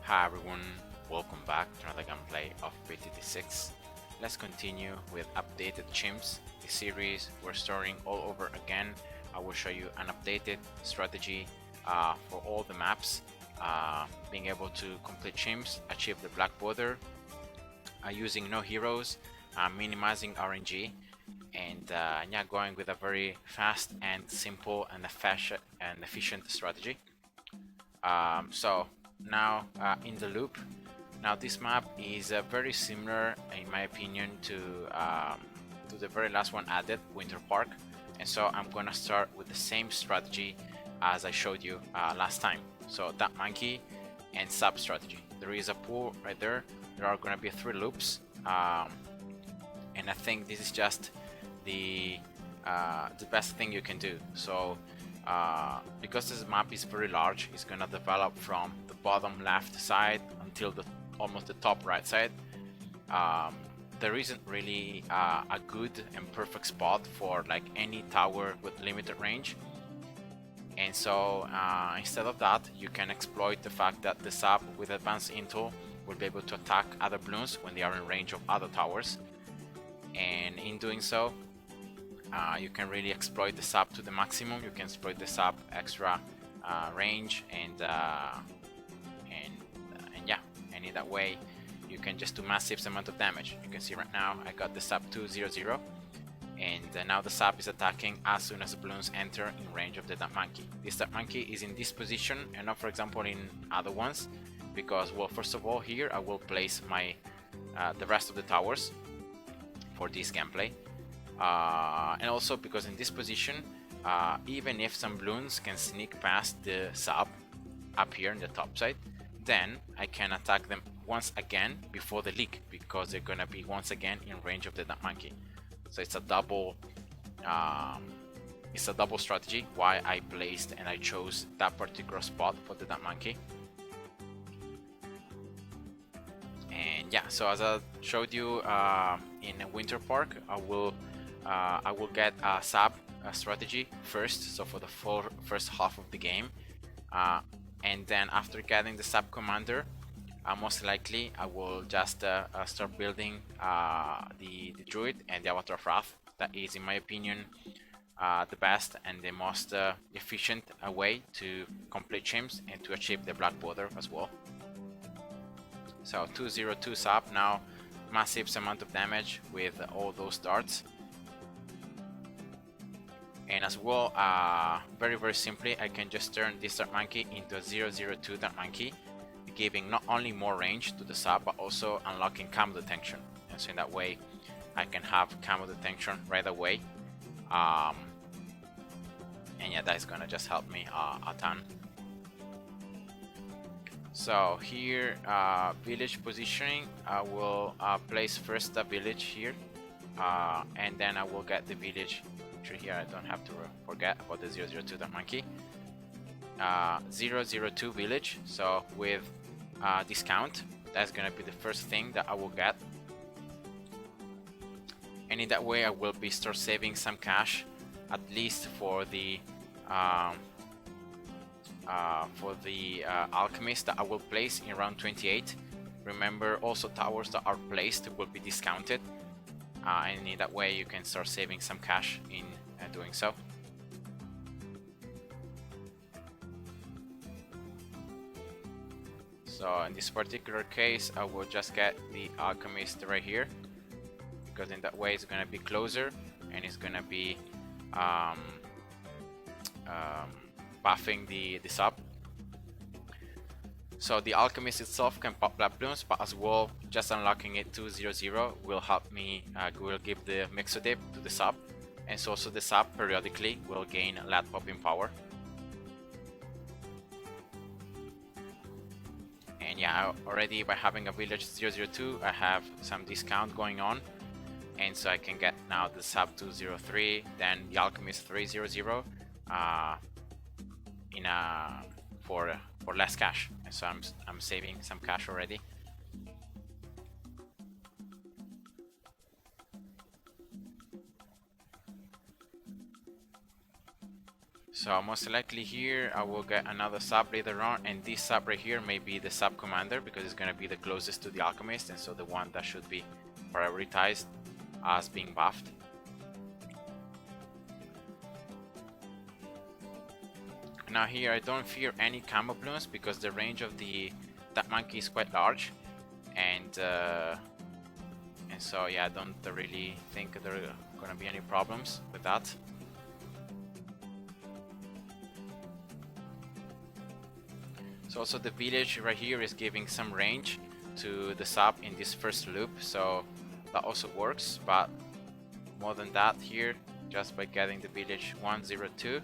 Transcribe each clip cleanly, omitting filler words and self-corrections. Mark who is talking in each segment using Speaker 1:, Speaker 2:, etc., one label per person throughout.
Speaker 1: Hi everyone, welcome back to another gameplay of BTT6. Let's continue with updated chimps. The series we're starting all over again. I will show you an updated strategy for all the maps, being able to complete chimps, achieve the black border, using no heroes, minimizing RNG, and yeah, going with a very fast and simple and efficient strategy. So now in the loop. Now this map is very similar, in my opinion, to the very last one added, Winter Park, and so I'm gonna start with the same strategy as I showed you last time. So that monkey and sub strategy. There is a pool right there. There are gonna be 3 loops, and I think this is just the best thing you can do. So because this map is very large, it's gonna develop from the bottom left side until almost the top right side. There isn't really a good and perfect spot for like any tower with limited range, and so instead of that, you can exploit the fact that the sub with advanced intel will be able to attack other balloons when they are in range of other towers, and in doing so you can really exploit the sub to the maximum. You can exploit the sub extra range, and yeah, and in that way you can just do massive amount of damage. You can see right now I got the sub 200, and now the sub is attacking as soon as the balloons enter in range of the dark monkey. This dark monkey is in this position and not, for example, in other ones, because, well, first of all, here I will place my the rest of the towers for this gameplay. And also because in this position, even if some balloons can sneak past the sub up here in the top side, then I can attack them once again before the leak, because they're gonna be once again in range of the dark monkey. So it's a double strategy why I placed and I chose that particular spot for the dark monkey. And yeah, so as I showed you in Winter Park, I will get a sub strategy first, so for the first half of the game, and then after getting the sub commander, most likely I will just start building the druid and the avatar of wrath. That is, in my opinion, the best and the most efficient way to complete chimps and to achieve the black border as well. So 202 sub, now massive amount of damage with all those darts. And as well, very simply, I can just turn this dark monkey into a 002 dark monkey, giving not only more range to the sub, but also unlocking camo detection. And so in that way, I can have camo detection right away. And yeah, that is gonna just help me a ton. So here, village positioning, I will place first the village here, and then I will get the village here. I don't have to forget about the 002 dark monkey. 002 village, so with discount, that's gonna be the first thing that I will get, and in that way I will be start saving some cash, at least for the alchemist that I will place in round 28. Remember, also towers that are placed will be discounted, and in that way you can start saving some cash in doing so. So in this particular case, I will just get the alchemist right here, because in that way it's gonna be closer and it's gonna be buffing the sub. So the alchemist itself can pop black balloons, but as well, just unlocking it to 0 will help me, will give the mixodip to the sub, and so also the sub periodically will gain lat popping power. And yeah, already by having a village 002, I have some discount going on, and so I can get now the sub 203, then the alchemist 300 for less cash, and so I'm saving some cash already. So most likely here I will get another sub later on, and this sub right here may be the sub commander because it's gonna be the closest to the alchemist, and so the one that should be prioritized as being buffed. Now here I don't fear any camo Bloons because the range of that monkey is quite large, and so yeah, I don't really think there are gonna be any problems with that. So also the village right here is giving some range to the sub in this first loop, so that also works, but more than that here, just by getting the village 102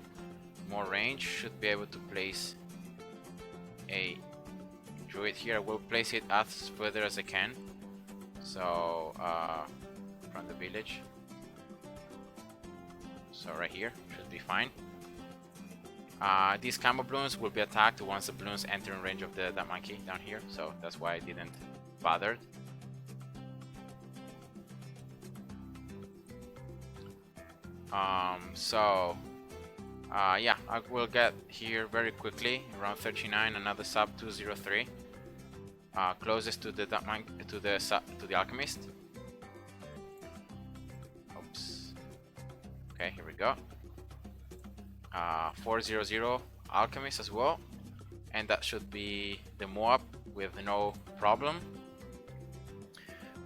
Speaker 1: more range, should be able to place a druid here. I will place it as further as I can, so from the village, so right here should be fine. These camo Bloons will be attacked once the Bloons enter in range of the monkey down here, so that's why I didn't bother. Yeah, I will get here very quickly around 39 another sub 203, closest to the alchemist. Oops. Okay, here we go. 400 alchemist as well, and that should be the Moab with no problem.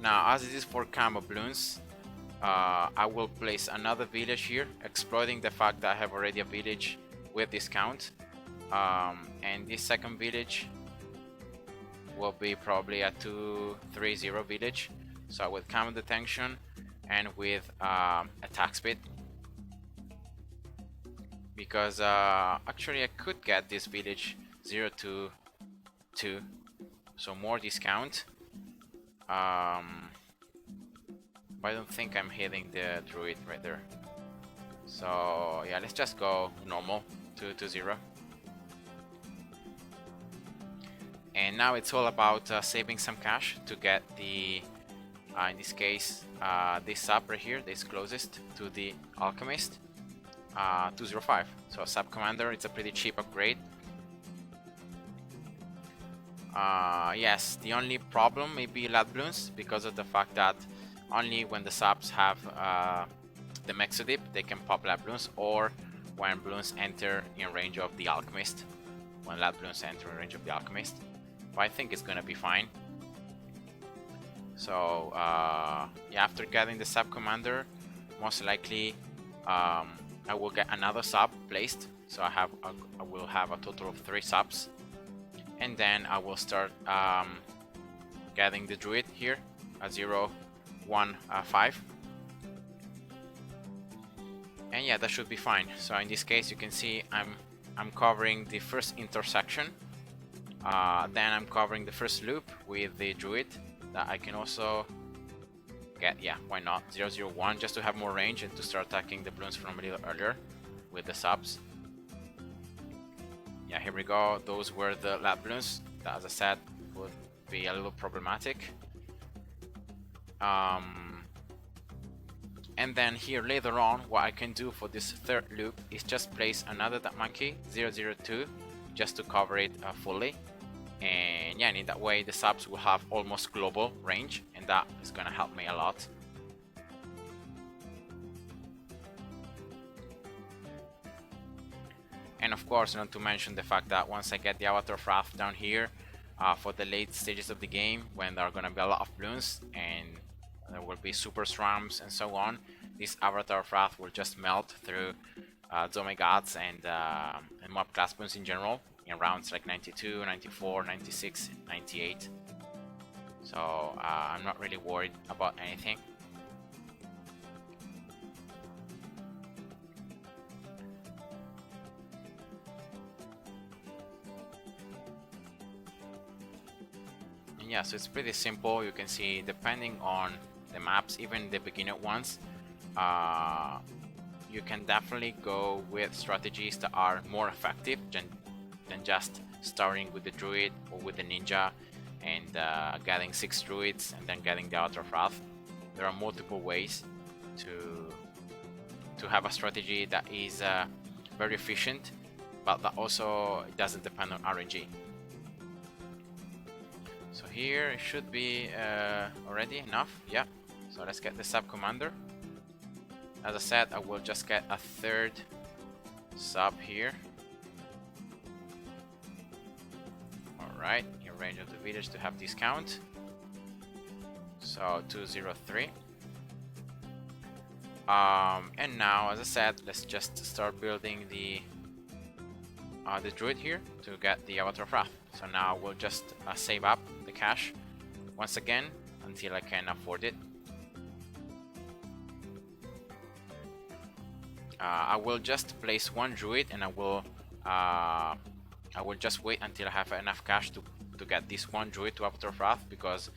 Speaker 1: Now, as it is for camo Bloons, I will place another village here, exploiting the fact that I have already a village with discount, and this second village will be probably a 230 village, so with camo detention and with attack speed, because actually I could get this village 022, so more discount. But I don't think I'm hitting the druid right there. So yeah, let's just go normal 220. And now it's all about saving some cash to get the, in this case, this sub right here, this closest to the alchemist, 205. So sub commander, it's a pretty cheap upgrade. Yes, the only problem may be Lad Bloons because of the fact that only when the subs have the Mexodip they can pop Lad Bloons, or when Bloons enter in range of the alchemist, when Lad Bloons enter in range of the alchemist. But I think it's gonna be fine. So yeah, after getting the sub commander, most likely I will get another sub placed, so I will have a total of 3 subs, and then I will start getting the druid here at 015, and yeah, that should be fine. So in this case you can see I'm covering the first intersection, then I'm covering the first loop with the druid that I can also get, yeah, why not, 001, just to have more range and to start attacking the Bloons from a little earlier with the subs. Yeah, here we go. Those were the Lad Bloons that, as I said, would be a little problematic. And then here later on, what I can do for this third loop is just place another monkey 002 just to cover it fully. And yeah, in that way the subs will have almost global range, and that is gonna help me a lot. And of course, not to mention the fact that once I get the Avatar of Wrath down here for the late stages of the game, when there are gonna be a lot of Bloons and there will be super swarms and so on, this Avatar of Wrath will just melt through Zome Gods and mob class Bloons in general, in rounds like 92, 94, 96, 98. So I'm not really worried about anything. And yeah, so it's pretty simple. You can see, depending on the maps, even the beginner ones, you can definitely go with strategies that are more effective than just starting with the druid or with the ninja and getting 6 druids and then getting the Altar of Wrath. There are multiple ways to have a strategy that is very efficient but that also doesn't depend on RNG. So here it should be already enough. Yeah. So let's get the sub commander. As I said, I will just get a third sub here. Alright, in range of the village to have discount. So 203. And now, as I said, let's just start building the druid here to get the avatar of wrath. So now we'll just save up the cash once again until I can afford it. I will just place one druid, and I will just wait until I have enough cash to get this one druid to avatar of wrath, because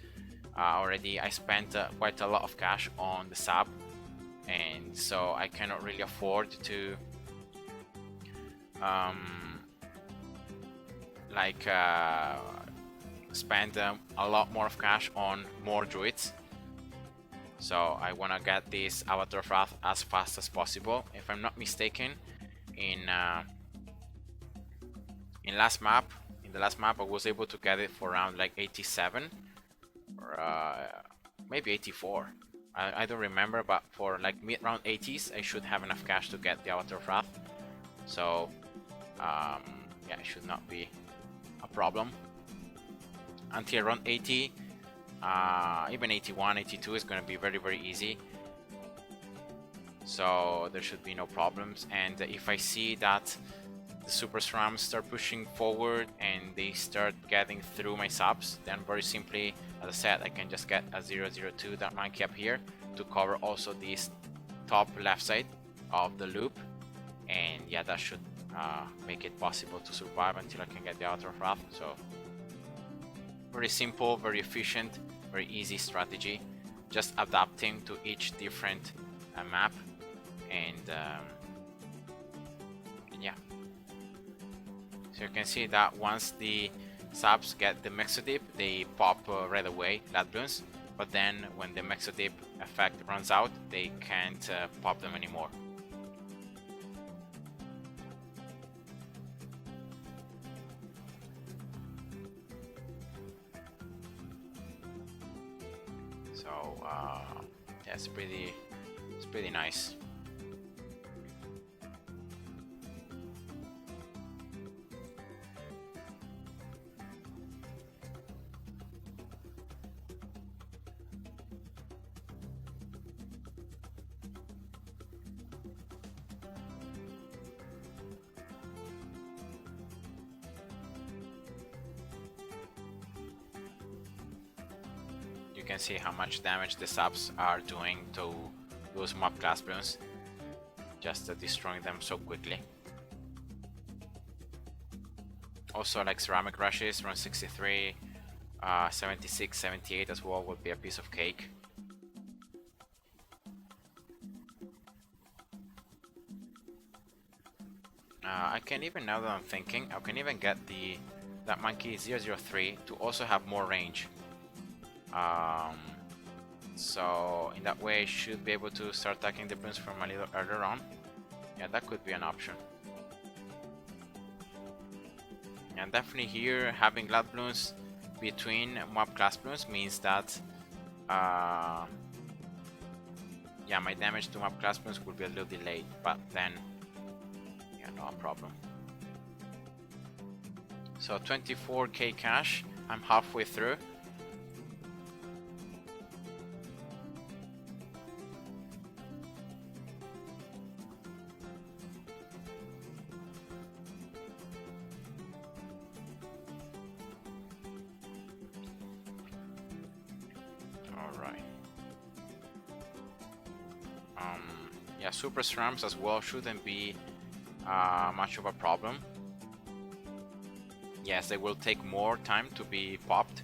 Speaker 1: already I spent quite a lot of cash on the sub, and so I cannot really afford to spend a lot more of cash on more druids. So I want to get this avatar of wrath as fast as possible. If I'm not mistaken, in the last map I was able to get it for around like 87 or maybe 84. I don't remember, but for like mid-round 80s I should have enough cash to get the avatar of wrath. So yeah, it should not be a problem. Until around 80, even 81, 82 is going to be very easy. So there should be no problems. And if I see that the super SRAMs start pushing forward and they start getting through my subs, then very simply, as I said, I can just get a 002 that monkey up here to cover also this top left side of the loop. And yeah, that should make it possible to survive until I can get the avatar of wrath. So very simple, very efficient, very easy strategy, just adapting to each different map, and yeah. So you can see that once the subs get the Mexodip, they pop right away, Bloons, but then when the Mexodip effect runs out, they can't pop them anymore. So yeah, it's pretty nice. You can see how much damage the subs are doing to those mob class Bloons, just destroying them so quickly. Also, like ceramic rushes around 63, 76, 78 as well would be a piece of cake. I can even, now that I'm thinking, I can even get that monkey 003 to also have more range. So in that way I should be able to start attacking the Bloons from a little earlier on. Yeah, that could be an option. And definitely here having Bloons between mob class Bloons means that yeah, my damage to mob class Bloons will be a little delayed, but then yeah, no problem. So 24k cash, I'm halfway through. Alright. Yeah, super SRAMs as well shouldn't be much of a problem. Yes, they will take more time to be popped,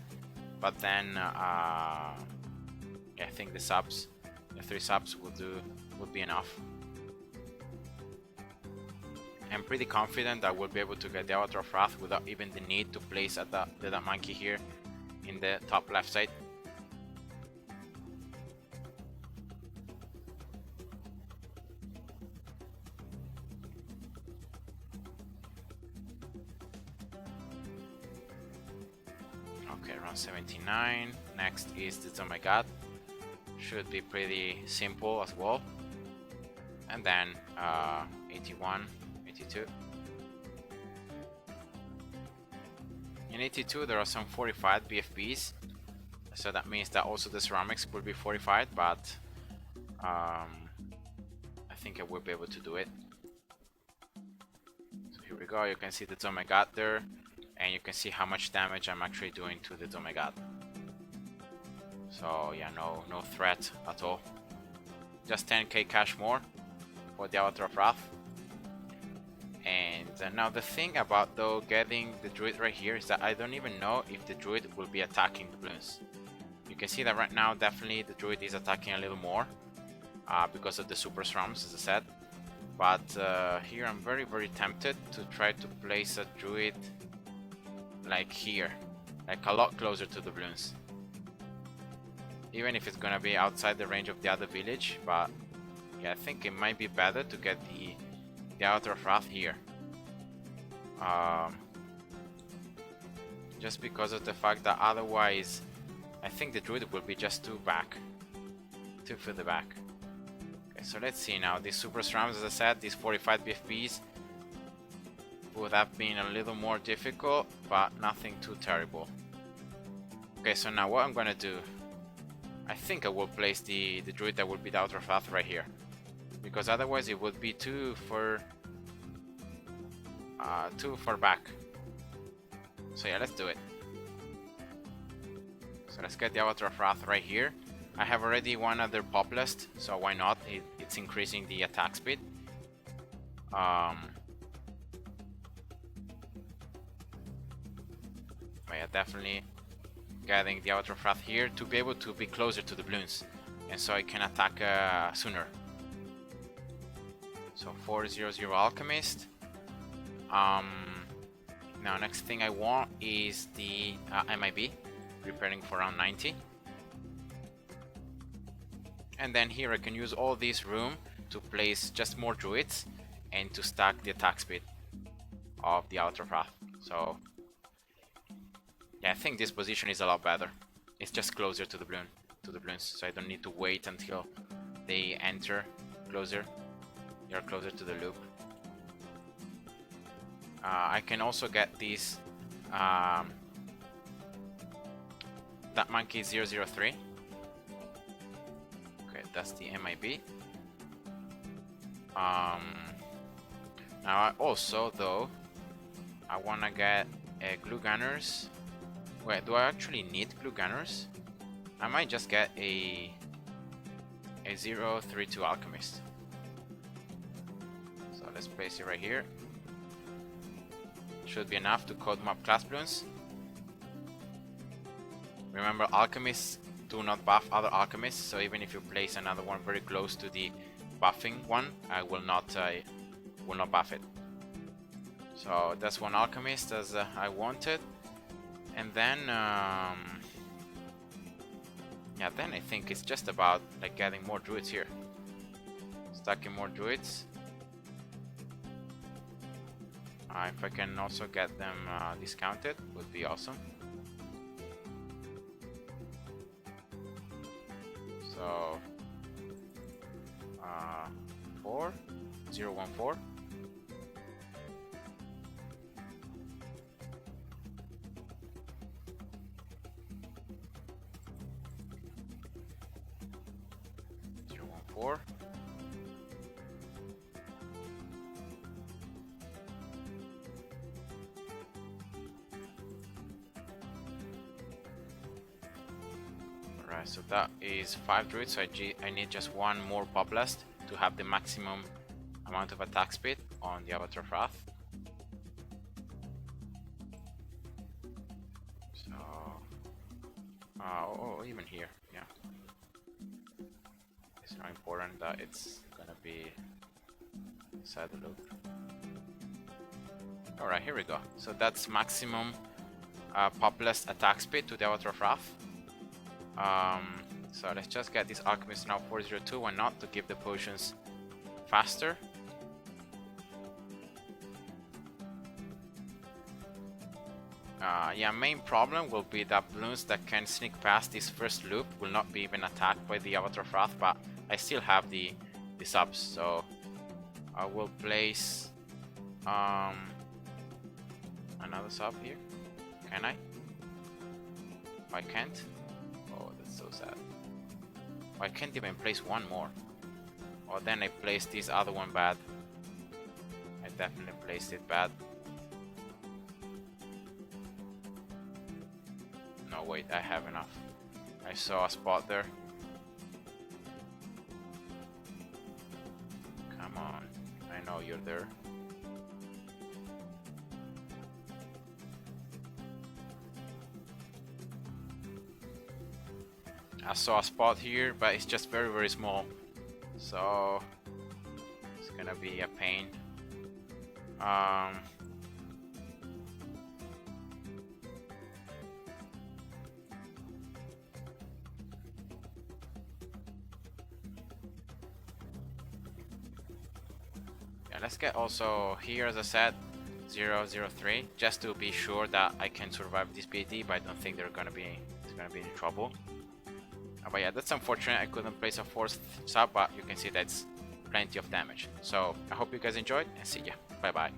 Speaker 1: but then yeah, I think the 3 subs would be enough. I'm pretty confident I will be able to get the avatar of wrath without even the need to place the monkey here in the top left side. Okay, around 79. Next is the Oh My God. Should be pretty simple as well. And then 81, 82. In 82 there are some fortified BFBs, so that means that also the ceramics will be fortified, but I think I will be able to do it. So here we go, you can see the Oh My God there, and you can see how much damage I'm actually doing to the Oh My God. So yeah, no threat at all. Just 10k cash more for the Avatar of Wrath. And now the thing about though getting the druid right here is that I don't even know if the druid will be attacking the Bloons. You can see that right now definitely the druid is attacking a little more because of the super swarms, as I said. But here I'm very tempted to try to place a druid like here, like a lot closer to the Bloons. Even if it's gonna be outside the range of the other village, but yeah, I think it might be better to get the Avatar of Wrath here. Just because of the fact that otherwise I think the druid will be just too further back. Okay, so let's see now. These super swarms, as I said, these 45 BFBs would have been a little more difficult, but nothing too terrible. Okay, so now what I'm gonna do, I think I will place the druid that will be the Outer Path right here, because otherwise it would be too far back. So yeah, let's do it. So let's get the Avatar of Wrath right here. I have already one other Populist, so why not? It's increasing the attack speed. But yeah, definitely getting the Avatar of Wrath here to be able to be closer to the Bloons, and so I can attack sooner. So 400 Alchemist. Now next thing I want is the MIB, preparing for round 90. And then here I can use all this room to place just more druids and to stack the attack speed of the Outer Path. So yeah, I think this position is a lot better. It's just closer to the Bloons, so I don't need to wait until they enter closer. You're closer to the loop. I can also get this that monkey 003. Okay, that's the MIB. Now I also though I wanna get glue gunners. Wait, do I actually need glue gunners? I might just get a 032 alchemist. So let's place it right here. Should be enough to code mob class Bloons. Remember, alchemists do not buff other alchemists, so even if you place another one very close to the buffing one, I will not buff it. So that's one alchemist as I wanted, and then yeah, then I think it's just about like getting more druids here, stacking more druids. If I can also get them discounted, would be awesome. So 4014. Alright, so that is 5 druids, so I need just one more Populist to have the maximum amount of attack speed on the Avatar of Wrath. So, even here, yeah. It's not important that it's gonna be inside the loop. Alright, here we go. So that's maximum Populist attack speed to the Avatar of Wrath. So let's just get this alchemist now 402. Why not, to give the potions faster? Yeah, main problem will be that Bloons that can sneak past this first loop will not be even attacked by the Avatar of Wrath, but I still have the subs, so I will place another sub here. Can I? I can't? Oh, that's so sad. I can't even place one more. Oh, then I placed this other one bad. I definitely placed it bad. No, wait, I have enough. I saw a spot there. Come on, I know you're there. I saw a spot here, but it's just very, very small. So it's gonna be a pain. Yeah, let's get also here, as I said, 003, just to be sure that I can survive this BT, but I don't think there's gonna be any trouble. But yeah, that's unfortunate. I couldn't place a fourth sub, but you can see that's plenty of damage. So I hope you guys enjoyed, and see ya. Bye bye.